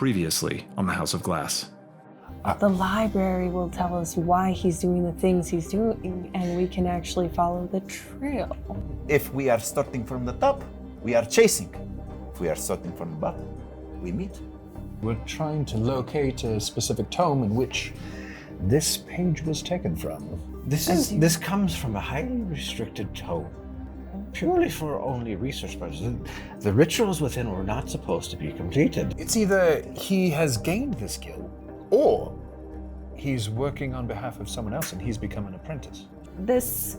Previously on the House of Glass. The library will tell us why he's doing the things he's doing, and we can actually follow the trail. If we are starting from the top, we are chasing. If we are starting from the bottom, we meet. We're trying to locate a specific tome in which this page was taken from. This comes from a highly restricted tome, purely for only research purposes. The rituals within were not supposed to be completed. It's either he has gained this skill, or he's working on behalf of someone else and he's become an apprentice. This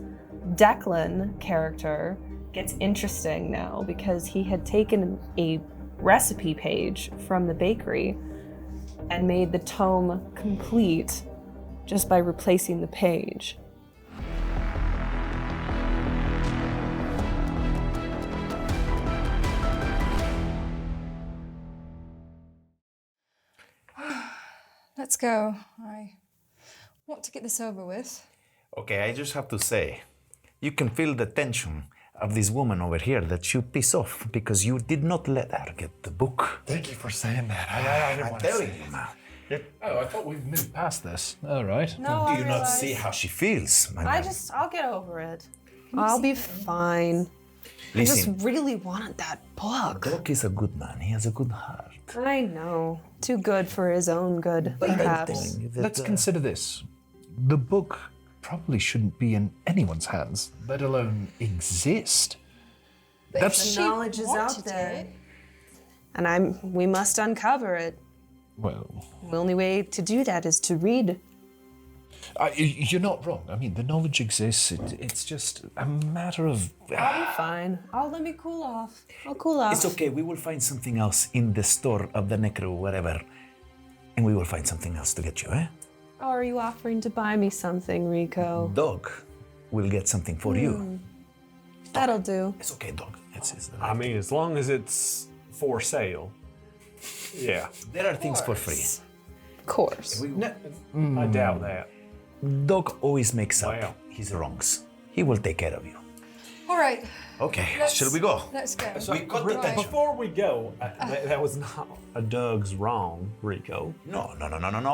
Declan character gets interesting now because he had taken a recipe page from the bakery and made the tome complete just by replacing the page. Let's go. I want to get this over with. Okay, I just have to say, you can feel the tension of this woman over here that you piss off because you did not let her get the book. Thank you for saying that. I didn't I'm want to telling say you, it. man. Oh, I thought we'd moved past this. All right. No, Do you not see how she feels, my man? I'll get over it. I'll be fine. Listen, I just really wanted that book. Doc is a good man. He has a good heart. I know. Too good for his own good, I'm perhaps. telling you that, Let's consider this. The book probably shouldn't be in anyone's hands, let alone exist. The knowledge is out there. And we must uncover it. Well, The only way to do that is to read. you're not wrong. I mean, the knowledge exists. It's just a matter of... I'll be fine. Let me cool off. I'll cool off. It's okay. We will find something else in the store of the necro, whatever. And we will find something else to get you, eh? Oh, are you offering to buy me something, Rico? Dog will get something for you. That'll do. It's okay, dog. It's I mean, as long as it's for sale. Yeah. there are things for free. Of course. I doubt that. Dog always makes up Wow. his wrongs. He will take care of you. All right, Okay, shall we go? let's go. We got the tension. Before we go, that was not a Doug's wrong, Rico. No,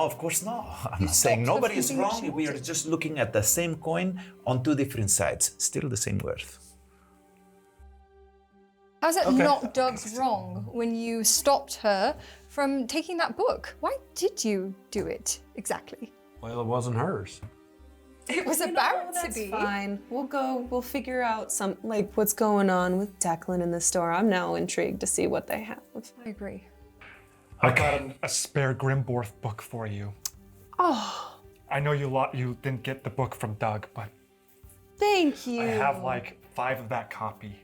of course not. I'm not saying stopped nobody is everything that wrong. she We are wanted. just looking at the same coin on two different sides. Still the same worth. How's it not Doug's wrong when you stopped her from taking that book? Why did you do it exactly? Well, it wasn't hers. It was about to That's be. fine. We'll figure out what's going on with Declan in the store. I'm now intrigued to see what they have. I agree. I got a spare Grimborth book for you. Oh, I know you didn't get the book from Doug, but thank you. I have like 5 of that copy.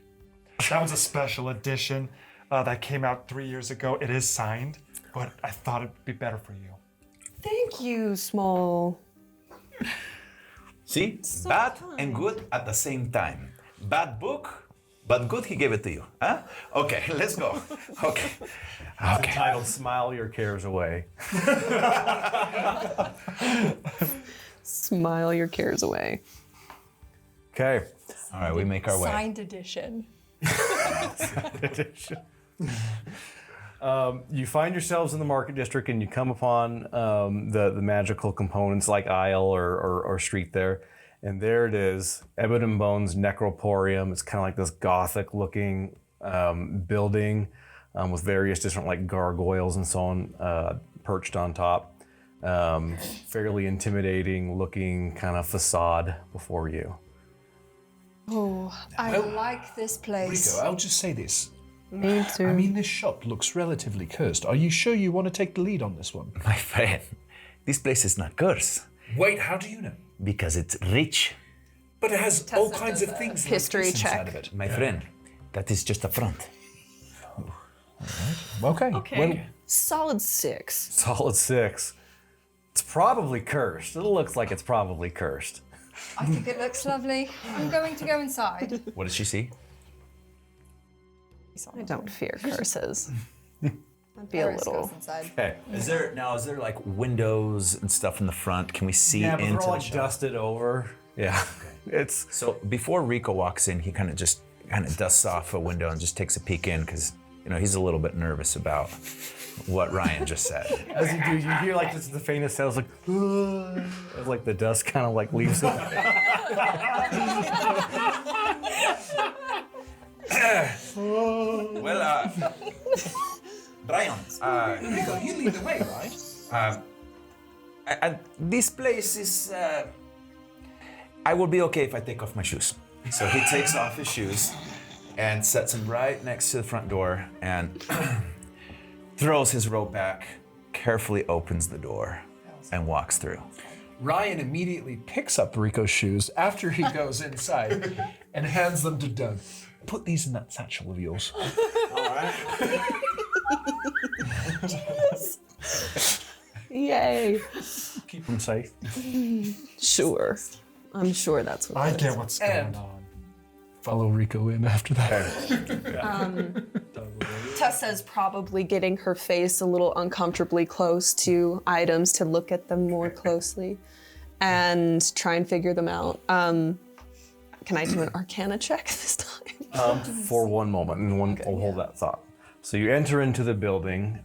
That was a special edition that came out 3 years ago. It is signed, but I thought it'd be better for you. Thank you, Small. See? Bad and good at the same time. Bad book, but good he gave it to you. Huh? Okay, let's go. Okay. Titled Smile Your Cares Away. Smile your cares away. Okay. All right, we make our way. Signed edition. You find yourselves in the market district and you come upon the magical components like aisle or street there. And there it is, Ebon Bone's necroporium. It's kind of like this gothic looking building with various different like gargoyles and so on perched on top. Fairly intimidating looking kind of facade before you. Oh, I like this place. Rico, I'll just say this. Me too. I mean, this shop looks relatively cursed. Are you sure you want to take the lead on this one? My friend, this place is not cursed Wait, how do you know? because it's rich. But it has all kinds of things history like this check. inside of it. My friend, that is just a front. Okay. Well, Solid 6. Solid 6. It's probably cursed. It looks like it's probably cursed. I think it looks lovely. I'm going to go inside. What did she see? I don't fear curses. That'd be a Iris little. goes inside. Okay. Is there like windows and stuff in the front? Can we see Yeah, but into they're all the like shop? dusted over. Yeah. It's So before Rico walks in, he kind of dusts off a window and just takes a peek in because he's a little bit nervous about what Ryan just said. As you do, you hear like just the faintest sounds, like as like the dust kind of like leaves it. Well, Bryan, Rico, you lead the way, right? and this place is. I will be okay if I take off my shoes. So he takes off his shoes and sets them right next to the front door and throws his robe back, carefully opens the door, and walks through. Ryan immediately picks up Rico's shoes after he goes inside and hands them to Doug. Put these in that satchel of yours. Yay. Keep them safe. Sure. I'm sure that's what I it get is. what's going on. Follow Rico in after that. Tessa's probably getting her face a little uncomfortably close to items to look at them more closely and try and figure them out. Can I do an Arcana check this time? For one moment, and I'll hold that thought. So you enter into the building.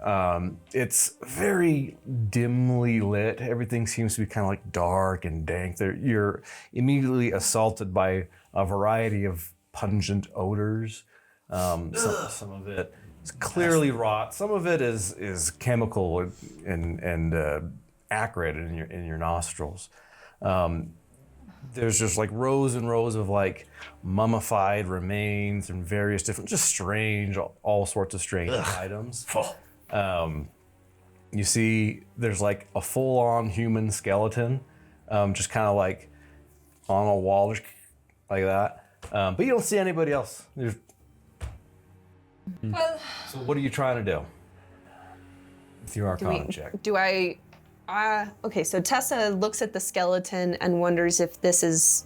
It's very dimly lit. Everything seems to be kind of like dark and dank. You're immediately assaulted by a variety of pungent odors. Some of it is clearly rot. Some of it is chemical and acrid in your nostrils. There's just like rows and rows of like mummified remains and various different, just strange, all sorts of strange items. You see there's like a full-on human skeleton, just kind of like on a wall, just like that. But you don't see anybody else. Well, So what are you trying to do with your Arcana check? Okay, so Tessa looks at the skeleton and wonders if this is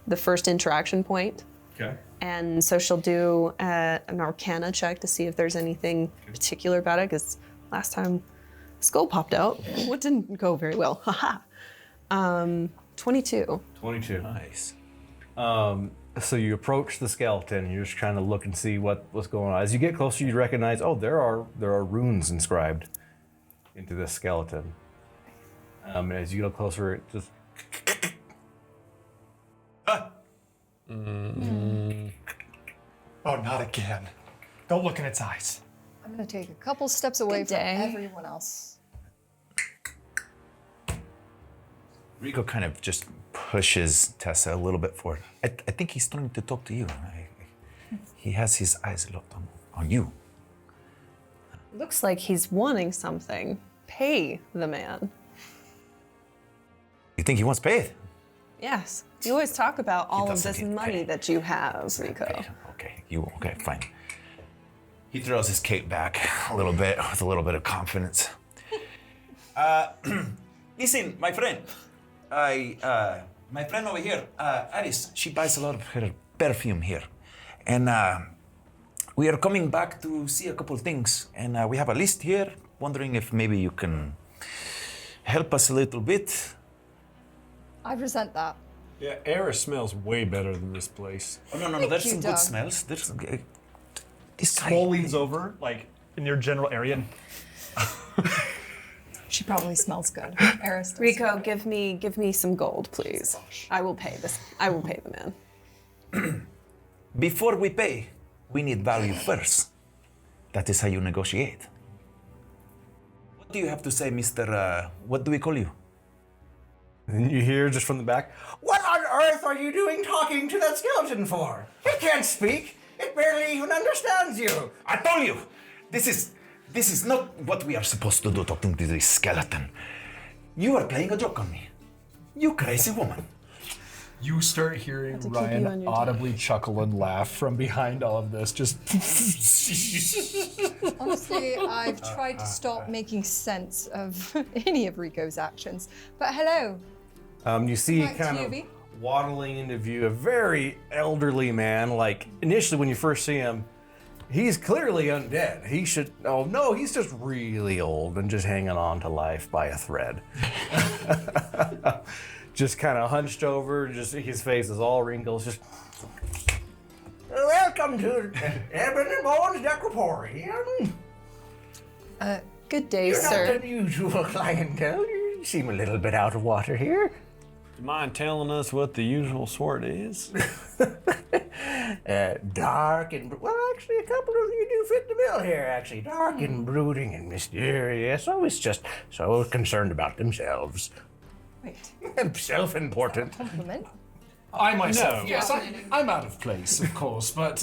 the first interaction point. Okay. And so she'll do an Arcana check to see if there's anything particular about it, because last time skull popped out, it didn't go very well. Haha. 22. 22. Nice. So you approach the skeleton. You're just trying to look and see what's going on. As you get closer, you recognize, there are runes inscribed into this skeleton. And as you get closer, it just Oh, not again. Don't look in its eyes. I'm gonna take a couple steps away Good from day. everyone else. Rico kind of just pushes Tessa a little bit forward. I think he's starting to talk to you. He has his eyes locked on you. Looks like he's wanting something. Pay the man. You think he wants paid? Yes. You always talk about all of doesn't this get money paid. that you have, Rico. Okay, fine. He throws his cape back a little bit with a little bit of confidence. Listen, my friend. My friend over here, Alice, she buys a lot of her perfume here. And we are coming back to see a couple of things. And we have a list here, wondering if maybe you can help us a little bit. I resent that. Yeah, Aetheris smells way better than this place. Oh, no, Thank there's you, some Doug. good smells. There's some good... This guy... Cole leans over, like, in your general area. And She probably smells good. Eris does. Rico, give me some gold, please. I will pay this. I will pay the man. Before we pay, we need value first. That is how you negotiate. What do you have to say, Mr. What do we call you? And you hear just from the back, What on earth are you doing talking to that skeleton for? It can't speak. It barely even understands you. I told you! This is not what we are supposed to do talking to this skeleton. You are playing a joke on me. You crazy woman. You start hearing to keep you on Ryan your audibly chuckle and laugh from behind all of this. Just Honestly, I've tried to stop making sense of any of Rico's actions. But hello. you see Right, kind of Hubie. waddling into view a very elderly man. Like initially when you first see him, he's clearly undead. He's just really old and just hanging on to life by a thread. Just kind of hunched over, just his face is all wrinkles, just... Welcome welcome to Ebon Bone's necroporium. Good day, You're sir. not the usual clientele. You seem a little bit out of water here. Do you mind telling us what the usual sort is? Dark and well, actually, a couple of you do fit the bill here. Actually, dark and brooding and mysterious. Always just so concerned about themselves. Wait, Self-important. compliment? I myself, No. yes, I'm out of place, of course, but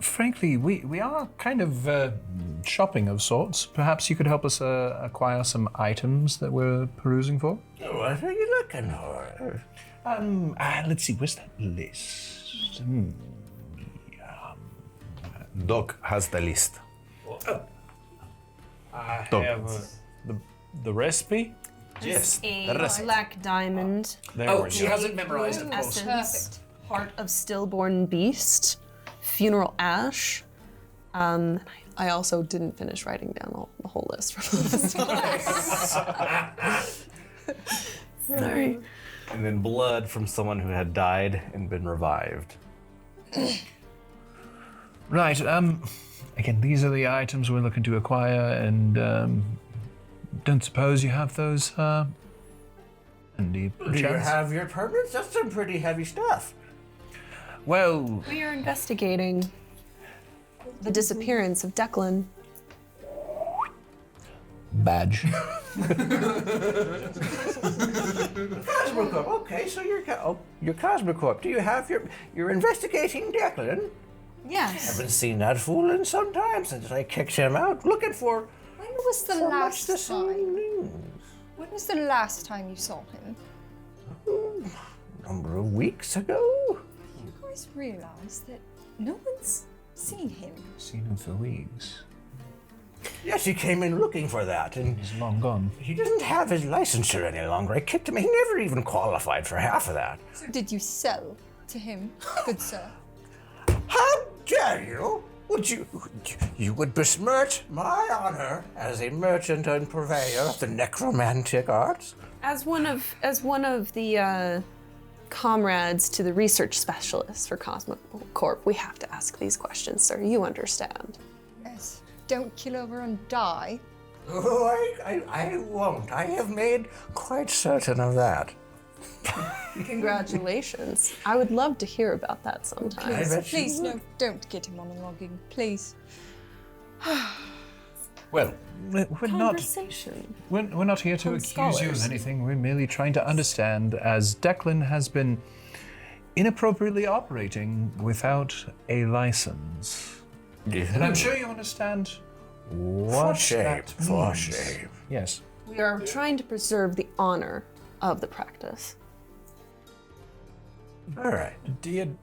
frankly, we are kind of shopping of sorts. Perhaps you could help us acquire some items that we're perusing for? What are you looking for? Let's see, where's that list? Doc has the list. I Dog. have the recipe. Yes. A black diamond. There Oh, we she go. has it memorized, of course. Essence. Heart of stillborn beast. Funeral ash. I also didn't finish writing down the whole list from the list. Sorry. And then blood from someone who had died and been revived. Right, again, these are the items we're looking to acquire, and don't suppose you have those handy, Do you perchance? have your permits? That's some pretty heavy stuff. Well, We are investigating the disappearance of Declan. badge. Cosmocorp. Okay, so you're Cosmocorp. Do you have you're investigating Declan? Yes. Haven't seen that fool in some time since I kicked him out. Looking for When was the so much last the same time? news. When was the last time you saw him? Number of weeks ago. You guys realize that no one's seen him. Seen him for weeks. Yes, he came in looking for that, and He's long gone. he doesn't have his licensure any longer. I kicked him. He never even qualified for half of that. So did you sell to him, good sir? How dare you? You would besmirch my honor as a merchant and purveyor of the necromantic arts? As one of the comrades to the research specialist for Cosmocorp, we have to ask these questions, sir. You understand. Yes. Don't kill over and die. Oh, I won't. I have made quite certain of that. Congratulations. I would love to hear about that sometime. I bet you Please, would. no, don't get him monologuing. Please. Well, we're not Conversation. we're not here to From accuse you of scholars. anything. We're merely trying to understand, as Declan has been inappropriately operating without a license. And I'm sure you understand what shame, that for means. shame. Yes. We are trying to preserve the honor of the practice. All right. Did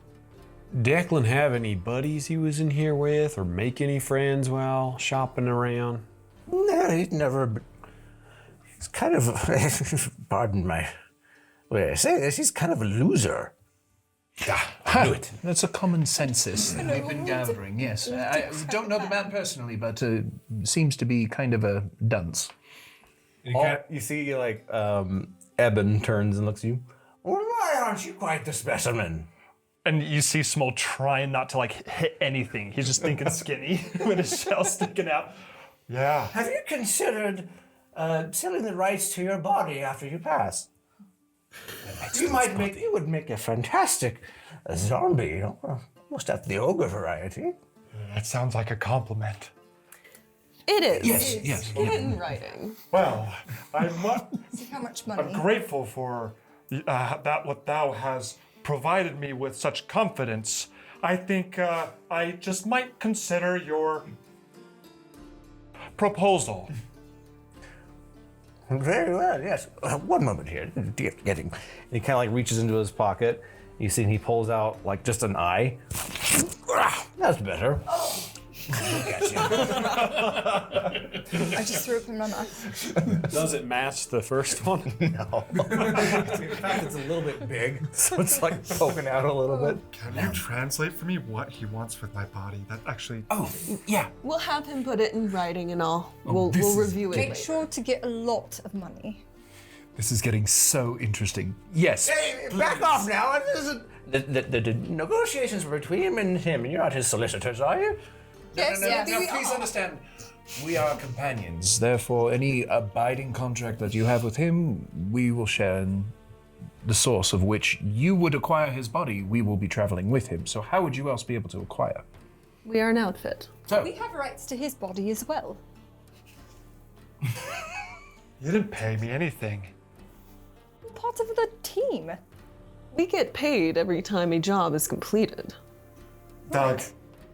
Declan have any buddies he was in here with, or make any friends while shopping around? No, he's never. He's kind of. Pardon my way I say this. He's kind of a loser. I knew it. That's a common census that we've been gathering, yes. I don't know the man personally, but seems to be kind of a dunce. You see, like, Ebon turns and looks at you. Well, why aren't you quite the specimen? And you see Smol trying not to like hit anything. He's just thinking skinny with his shell sticking out. Yeah. Have you considered selling the rights to your body after you pass? You would make a fantastic zombie, you know, almost at the ogre variety. That sounds like a compliment. It is. Yes. In writing. Well, I'm See how much money. grateful for that what thou has provided me with such confidence. I think I just might consider your proposal. Very well, yes. One moment here. Getting. And he kind of like reaches into his pocket. You see he pulls out like just an eye. That's better. I just threw it in my mouth. Does it match the first one? No. In fact, it's a little bit big, so it's like poking out a little bit. Can you translate for me what he wants with my body? That actually. Oh, yeah. We'll have him put it in writing and all. We'll review it Make later. sure to get a lot of money. This is getting so interesting. Yes. Hey, back off now. The negotiations were between him and you're not his solicitors, are you? Yes, yes. Now, please understand, we are companions. Therefore, any abiding contract that you have with him, we will share in the source of which you would acquire his body. We will be traveling with him. So how would you else be able to acquire? We are an outfit. So, We have rights to his body as well. You didn't pay me anything. We're part of the team. We get paid every time a job is completed. Doug,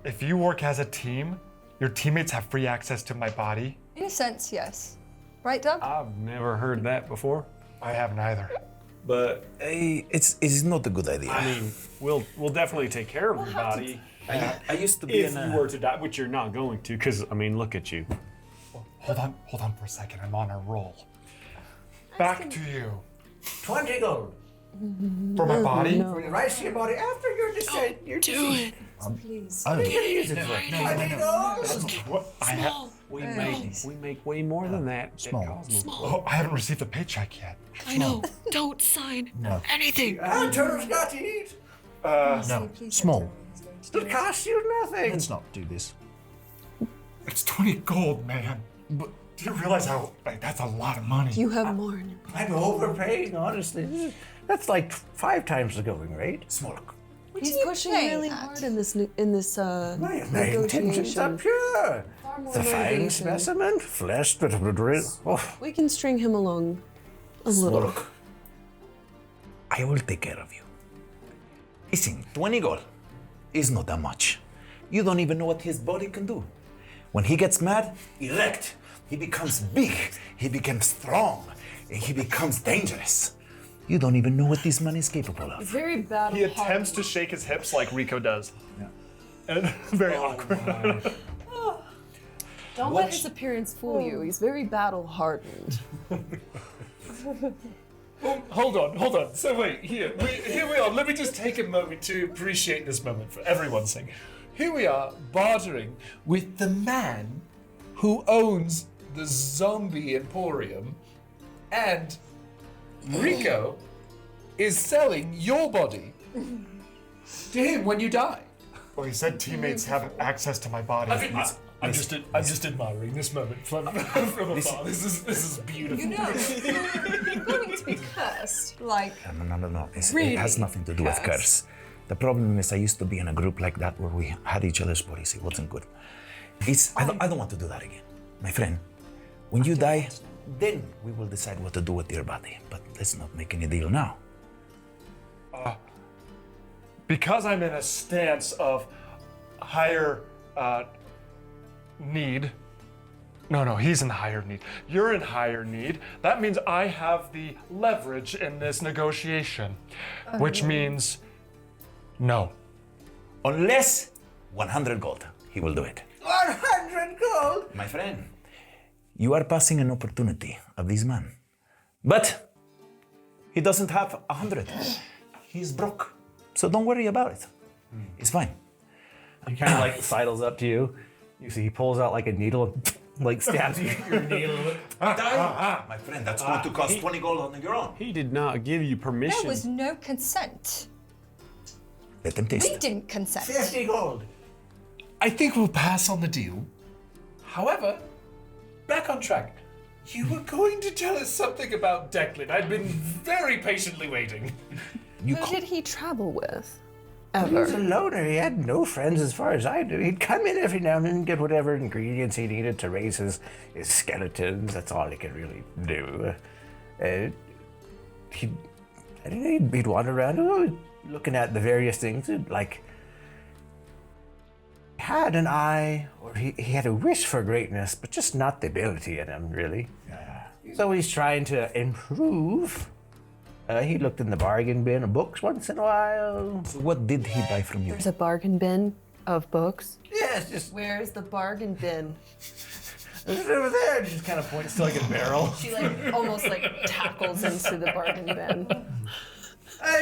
if you work as a team, your teammates have free access to my body. In a sense, yes. Right, Doug? I've never heard that before. I haven't either. But It's not a good idea. I mean, we'll definitely take care of your body I used to be if you were to die, which you're not going to, because I mean, look at you. Hold on for a second. I'm on a roll. Back to you. 20 gold. For my body? For the rights to your body after your descent. Do it. Please. What are you gonna use it for? 20 gold. What? We make way more than that. at Cosmos. Oh, I haven't received a paycheck yet. I know. Don't sign anything. Turtles got to eat. no, small. It costs you nothing. Let's not do this. It's 20 gold, man. But do you realize how, that's a lot of money? You have more in your I'm overpaying, honestly. That's like 5 times the going rate. Smoke. He's you pushing paying really at? hard in this My intentions are negotiation. pure. more The fine motivation. specimen, fleshed but oh, We can string him along a little. Look, I will take care of you. Listen, 20 gold is not that much. You don't even know what his body can do. When he gets mad, erect. He becomes big. He becomes strong. And he becomes dangerous. You don't even know what this man is capable of. Very battle He attempts to shake his hips like Rico does. Yeah. And very awkward. Don't let his appearance fool you. He's very battle hardened. Hold on. So wait, here we are. Let me just take a moment to appreciate this moment for everyone's sake. Here we are, bartering with the man who owns the zombie emporium, and Rico is selling your body to him when you die. Well, he said teammates have access to my body. I'm just admiring this moment from afar. This is beautiful. You know, you're going to be cursed. Like, No. Really? It has nothing to do with curse. The problem is I used to be in a group like that where we had each other's bodies. It wasn't good. I don't want to do that again. My friend, when you die, then we will decide what to do with your body. But let's not make any deal now. Because I'm in a stance of higher need. No, he's in higher need. You're in higher need. That means I have the leverage in this negotiation, which means no. Unless 100 gold, he will do it. 100 gold? My friend, you are passing an opportunity of this man. But he doesn't have 100. He's broke. So don't worry about it. It's fine. He kind of like sidles up to you. You see, he pulls out like a needle and like stabs you with your needle. My friend, that's going to cost 20 gold on your own. He did not give you permission. there was no consent. Let them taste We it. didn't consent. 50 gold. I think we'll pass on the deal. However, back on track. You were going to tell us something about Declan. I've been very patiently waiting. Who did he travel with? He was a Ever? loner. He had no friends as far as I knew. He'd come in every now and then and get whatever ingredients he needed to raise his skeletons. That's all he could really do. He'd wander around looking at the various things. Like, he had an eye, or he had a wish for greatness, but just not the ability in him, really. He's always trying to improve. He looked in the bargain bin of books once in a while. So what did he buy from you? There's a bargain bin of books. Yes, just Where's the bargain bin? it's over there. Just kind of points to like a barrel. She like almost like tackles into the bargain bin.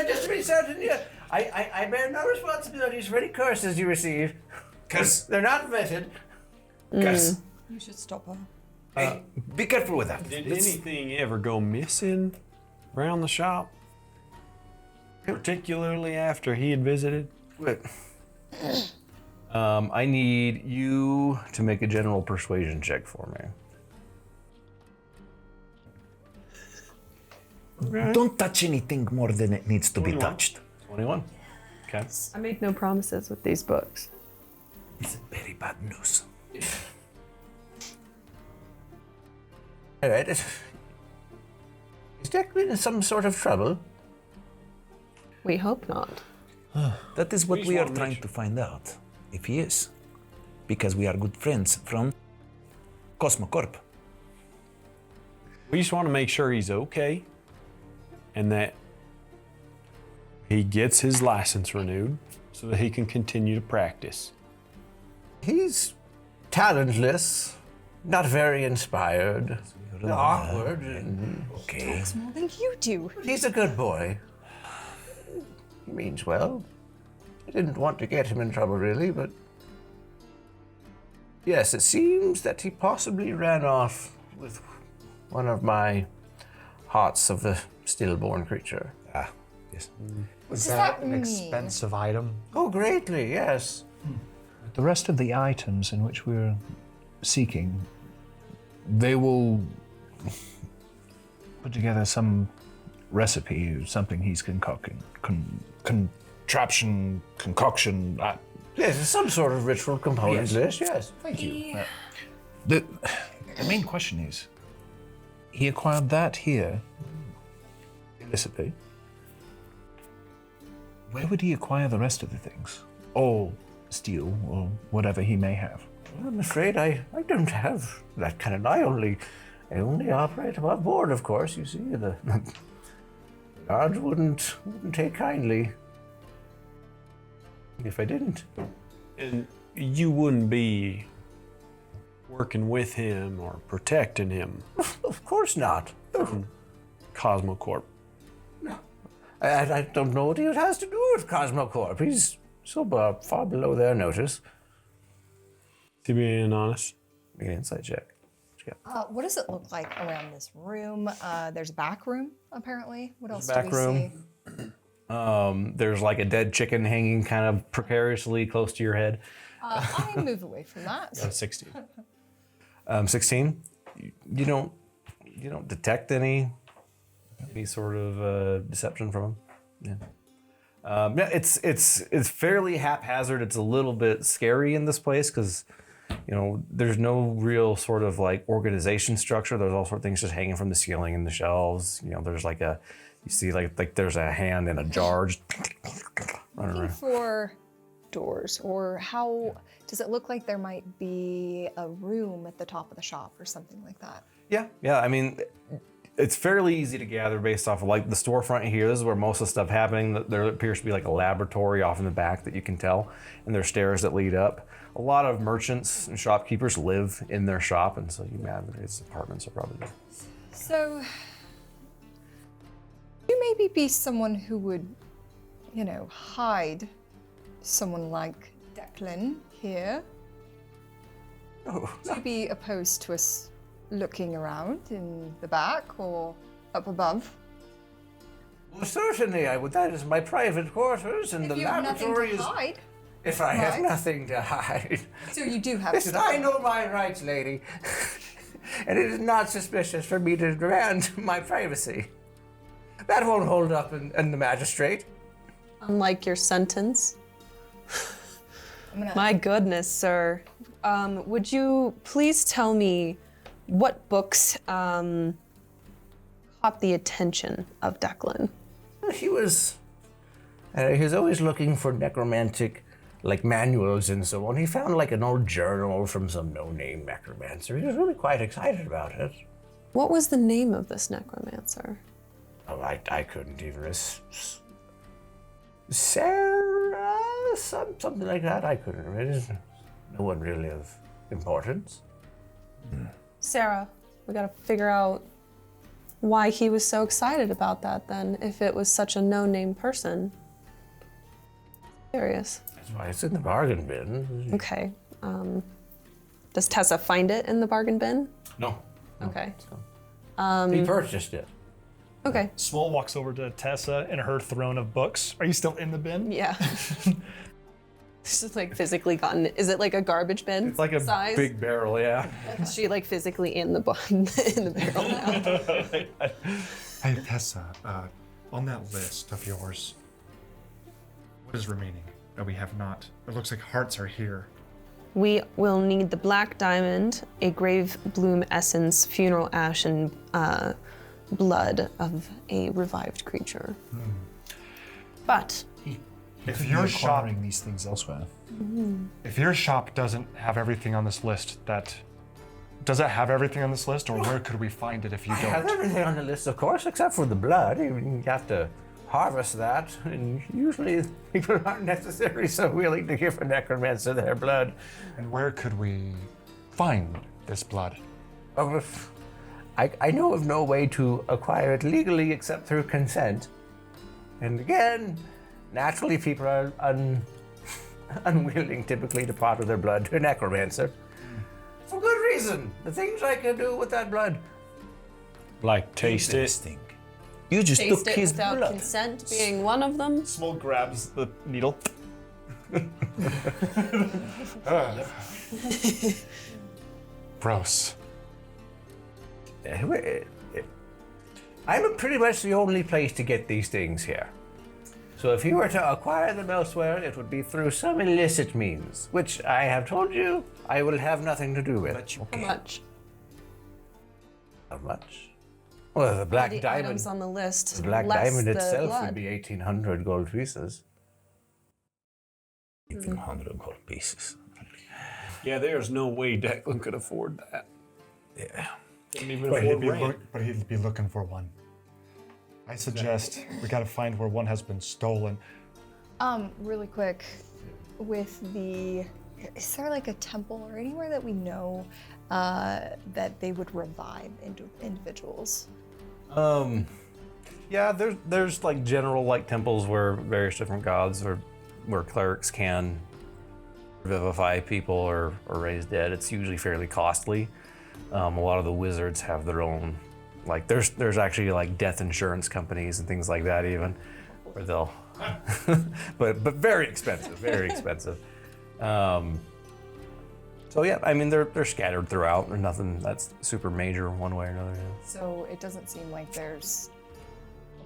Just to be certain, yeah, I bear no responsibilities for any curses you receive. Curse. They're not vetted. Curse. You should stop her. Hey, be careful with that. Did anything ever go missing around the shop? Particularly after he had visited? Wait. I need you to make a general persuasion check for me. Don't touch anything more than it needs to be touched. 21. Okay. I make no promises with these books. It's very bad news. All right. Is Declan in some sort of trouble? We hope not. That is what We we just are wanna trying make to find out, if he is. Because we are good friends from Cosmocorp. We just want to make sure he's okay and that he gets his license renewed so that he can continue to practice. He's talentless, not very inspired, awkward, and Okay. More than you do. he's a good boy. He means well. I didn't want to get him in trouble, really, but yes, it seems that he possibly ran off with one of my hearts of the stillborn creature. Ah, yes. Was Does that that an mean- expensive item? Oh, greatly, yes. The rest of the items in which we're seeking, they will put together some recipe, something he's concocting, contraption, concoction. Yes, it's some sort of ritual component list, yes. Thank you. The main question is, he acquired that here illicitly. Where would he acquire the rest of the things? All steel or whatever he may have. I'm afraid I don't have that kind of. I only operate above board, of course. You see, the guards wouldn't take kindly if I didn't. And you wouldn't be working with him or protecting him, Of course not. Cosmocorp. I don't know what he has to do with Cosmocorp. He's so far below their notice. To be honest. Make an insight check. What does it look like around this room? There's a back room, apparently. What else back do we room. see? There's like a dead chicken hanging kind of precariously close to your head. I move away from that. 16. 16. You don't detect any sort of deception from him. Yeah. It's fairly haphazard. It's a little bit scary in this place because there's no real sort of like organization structure. There's all sorts of things just hanging from the ceiling and the shelves. There's like you see like there's a hand in a jar just running Looking around. for doors, or how does it look like there might be a room at the top of the shop or something like that? Yeah. I mean, it's fairly easy to gather based off of like the storefront here. This is where most of the stuff happening. There appears to be like a laboratory off in the back that you can tell, and there's stairs that lead up. A lot of merchants and shopkeepers live in their shop, and so you imagine his apartments are probably there. So, you maybe be someone who would, hide someone like Declan here. Oh, Would you be opposed to us looking around in the back or up above? well, certainly I would. That is my private quarters, and If the you have nothing laboratory to is. hide. If I have Right. nothing to hide. So you do have Listen, stuff. I know my rights, lady. And it is not suspicious for me to demand my privacy. That won't hold up in the magistrate. Unlike your sentence. I'm gonna- My goodness, sir. Would you please tell me what books caught the attention of Declan? He was always looking for necromantic, like manuals and so on. He found like an old journal from some no-name necromancer. He was really quite excited about it. What was the name of this necromancer? Oh, I couldn't even. Sarah, something like that. I couldn't read it. No one really of importance. Sarah, we gotta figure out why he was so excited about that then, if it was such a no-name person. Curious. That's why it's in the bargain bin. Okay. Does Tessa find it in the bargain bin? No. Okay. He purchased it. Okay. Swole walks over to Tessa in her throne of books. Are you still in the bin? Yeah. This is like physically gotten. Is it like a garbage bin? It's like a size? big barrel, yeah. Is she like physically in the in the barrel now? Hey, Tessa, on that list of yours, what is remaining that we have not? It looks like hearts are here. We will need the black diamond, a grave bloom essence, funeral ash, and blood of a revived creature. But If your shop, acquiring these things elsewhere. if your shop doesn't have everything on this list, does it have everything on this list, or where could we find it if you I have don't? everything on the list, of course, except for the blood. You have to harvest that, and usually people aren't necessarily so willing to give a necromancer their blood. And where could we find this blood? I know of no way to acquire it legally except through consent. And again, naturally people are unwilling typically to part with their blood to a necromancer. For good reason. The things I can do with that blood. Like taste it. Stink. You just taste took it his without blood. consent being one of them. Swole grabs the needle. Gross. I'm pretty much the only place to get these things here. So if you were to acquire them elsewhere, it would be through some illicit means, which I have told you I will have nothing to do with. But you How can. much? How much? Well, the black The diamond. items on the list. The black less diamond the itself blood. would be 1,800 gold pieces. 1,800 gold pieces. Yeah, there's no way Declan could afford that. Yeah. Couldn't even But afford rent. he'd be looking for one. I suggest we gotta find where one has been stolen. Really quick, is there like a temple or anywhere that we know that they would revive individuals? Yeah, there's like general like temples where various different gods or where clerics can revivify people or raise dead. It's usually fairly costly. A lot of the wizards have their own, like there's actually like death insurance companies and things like that even, where they'll, but very expensive, very expensive. So yeah, I mean they're scattered throughout. There's nothing that's super major one way or another. Yeah. So it doesn't seem like there's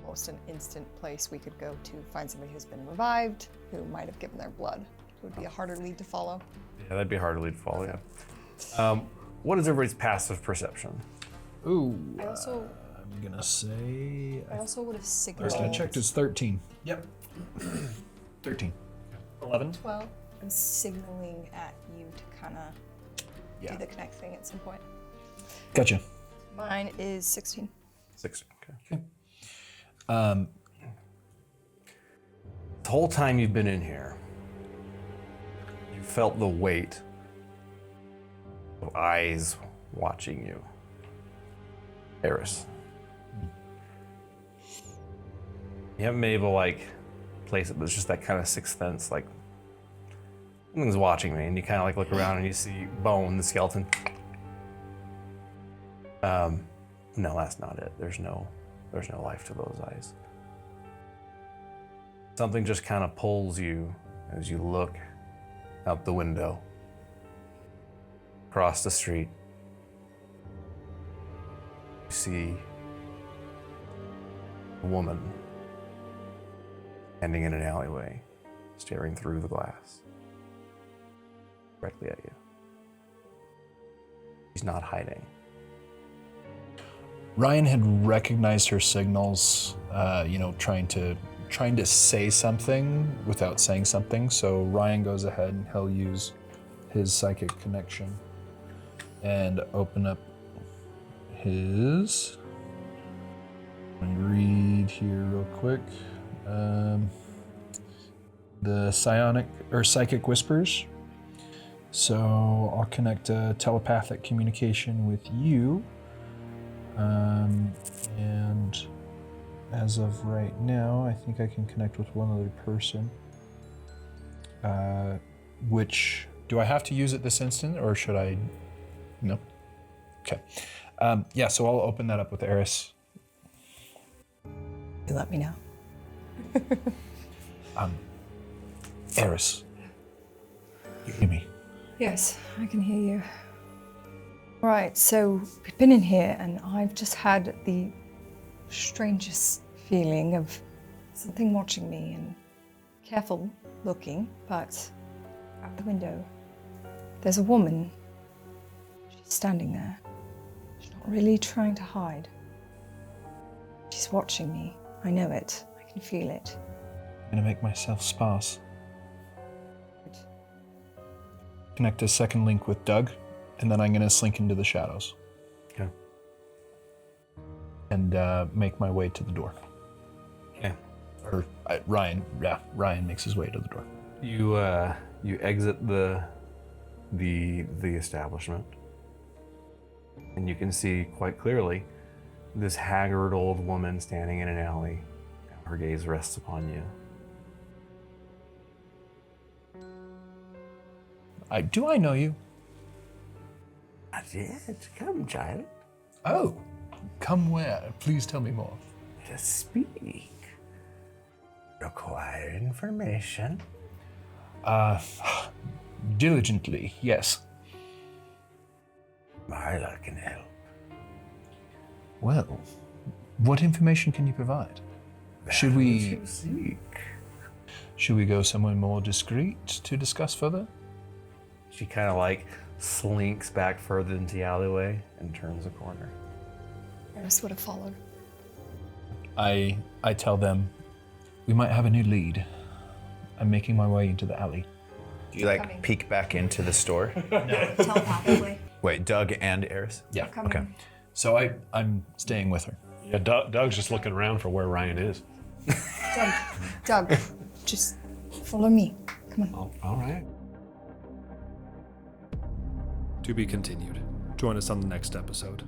almost an instant place we could go to find somebody who's been revived, who might have given their blood. It would be a harder lead to follow. Yeah, that'd be a hard lead to follow. Yeah. What is everybody's passive perception? Ooh, I also I'm gonna say. I also would have signaled. Last I checked, it's 13. Yep. 13. 11? 12. I'm signaling at you to kind of do the connect thing at some point. Gotcha. Mine is 16. 6. Okay. The whole time you've been in here, you felt the weight of eyes watching you. Eris. You haven't been able to like place it, but it's just that kind of sixth sense, like something's watching me, and you kind of like look around and you see Bone, the skeleton. No, that's not it. There's no life to those eyes. Something just kind of pulls you as you look out the window, across the street. You see a woman standing in an alleyway, staring through the glass, directly at you. She's not hiding. Ryan had recognized her signals, trying to say something without saying something. So Ryan goes ahead and he'll use his psychic connection and open up his. Let me read here real quick. The psionic or psychic whispers. So I'll connect a telepathic communication with you. And as of right now, I think I can connect with one other person. Which, do I have to use it this instant or should I? No? Okay. So I'll open that up with Eris. You let me know. Eris. You hear me? Yes, I can hear you. Right, so we've been in here and I've just had the strangest feeling of something watching me and careful looking, but out the window, there's a woman. She's standing there. She's not really trying to hide. She's watching me. I know it. I can feel it. I'm gonna make myself sparse. Connect a second link with Doug, and then I'm gonna slink into the shadows. Okay. And make my way to the door. Okay. Or Ryan makes his way to the door. You exit the establishment, and you can see quite clearly this haggard old woman standing in an alley. Her gaze rests upon you. Do I know you? Not yet. Come, child. Oh, come where? Please tell me more. Just speak. Require information. Diligently, yes. Marla can help. Well, what information can you provide? Should we You seek. Should we go somewhere more discreet to discuss further? She kind of like slinks back further into the alleyway and turns a corner. Eris would have followed. I tell them we might have a new lead. I'm making my way into the alley. Do you like peek back into the store? Telepathically. Wait, Doug and Eris? Yeah. Coming. Okay. So I'm staying with her. Yeah, Doug's just looking around for where Ryan is. Doug, just follow me. Come on. Oh, all right. To be continued. Join us on the next episode.